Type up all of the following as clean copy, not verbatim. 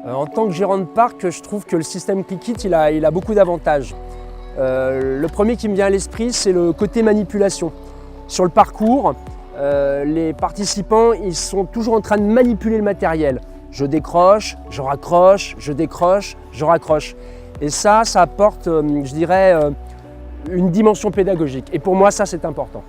En tant que gérant de parc, je trouve que le système ClickIt, il a beaucoup d'avantages. Le premier qui me vient à l'esprit, c'est le côté manipulation. Sur le parcours, les participants ils sont toujours en train de manipuler le matériel. Je décroche, je raccroche, je décroche, je raccroche. Et ça apporte, je dirais, une dimension pédagogique. Et pour moi, ça, c'est important.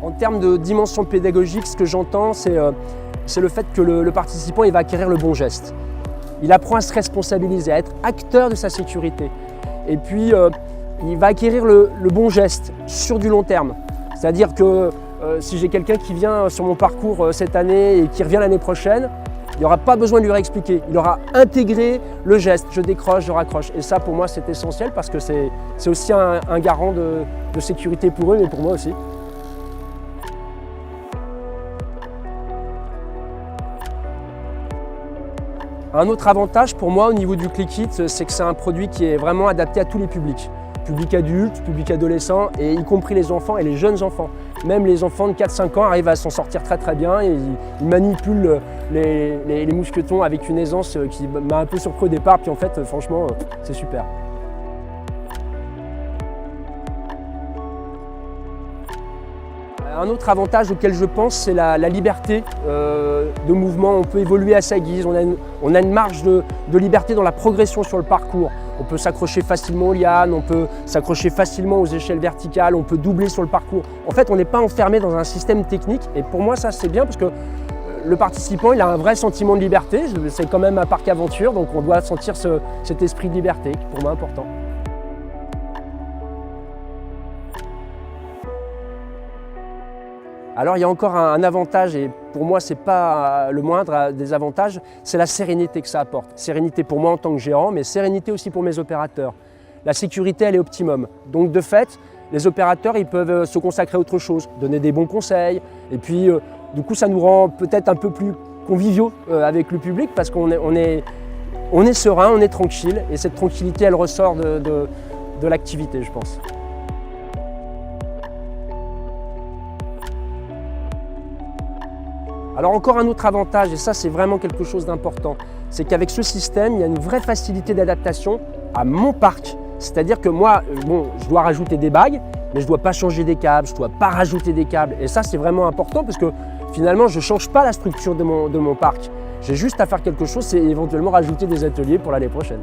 En termes de dimension pédagogique, ce que j'entends, c'est le fait que le participant il va acquérir le bon geste. Il apprend à se responsabiliser, à être acteur de sa sécurité. Et puis, il va acquérir le bon geste sur du long terme. C'est-à-dire que si j'ai quelqu'un qui vient sur mon parcours cette année et qui revient l'année prochaine, il n'y aura pas besoin de lui réexpliquer. Il aura intégré le geste, je décroche, je raccroche. Et ça, pour moi, c'est essentiel parce que c'est aussi un garant de sécurité pour eux, mais pour moi aussi. Un autre avantage pour moi au niveau du ClickIt, c'est que c'est un produit qui est vraiment adapté à tous les publics. Public adulte, public adolescent, et y compris les enfants et les jeunes enfants. Même les enfants de 4-5 ans arrivent à s'en sortir très bien et ils manipulent les mousquetons avec une aisance qui m'a un peu surpris au départ, puis en fait, franchement, c'est super. Un autre avantage auquel je pense, c'est la liberté de mouvement. On peut évoluer à sa guise, on a une marge de liberté dans la progression sur le parcours. On peut s'accrocher facilement aux lianes, on peut s'accrocher facilement aux échelles verticales, on peut doubler sur le parcours. En fait, on n'est pas enfermé dans un système technique et pour moi, ça c'est bien parce que le participant, il a un vrai sentiment de liberté. C'est quand même un parc aventure, donc on doit sentir cet esprit de liberté qui pour moi est important. Alors il y a encore un avantage, et pour moi ce n'est pas le moindre des avantages, c'est la sérénité que ça apporte. Sérénité pour moi en tant que gérant, mais sérénité aussi pour mes opérateurs. La sécurité elle est optimum, donc de fait, les opérateurs ils peuvent se consacrer à autre chose, donner des bons conseils, et puis du coup ça nous rend peut-être un peu plus conviviaux avec le public parce qu'on est serein, on est tranquille, et cette tranquillité elle ressort de l'activité je pense. Alors encore un autre avantage, et ça c'est vraiment quelque chose d'important, c'est qu'avec ce système, il y a une vraie facilité d'adaptation à mon parc. C'est-à-dire que moi, je dois rajouter des bagues, mais je ne dois pas changer des câbles, je ne dois pas rajouter des câbles. Et ça c'est vraiment important parce que finalement, je ne change pas la structure de mon parc. J'ai juste à faire quelque chose, c'est éventuellement rajouter des ateliers pour l'année prochaine.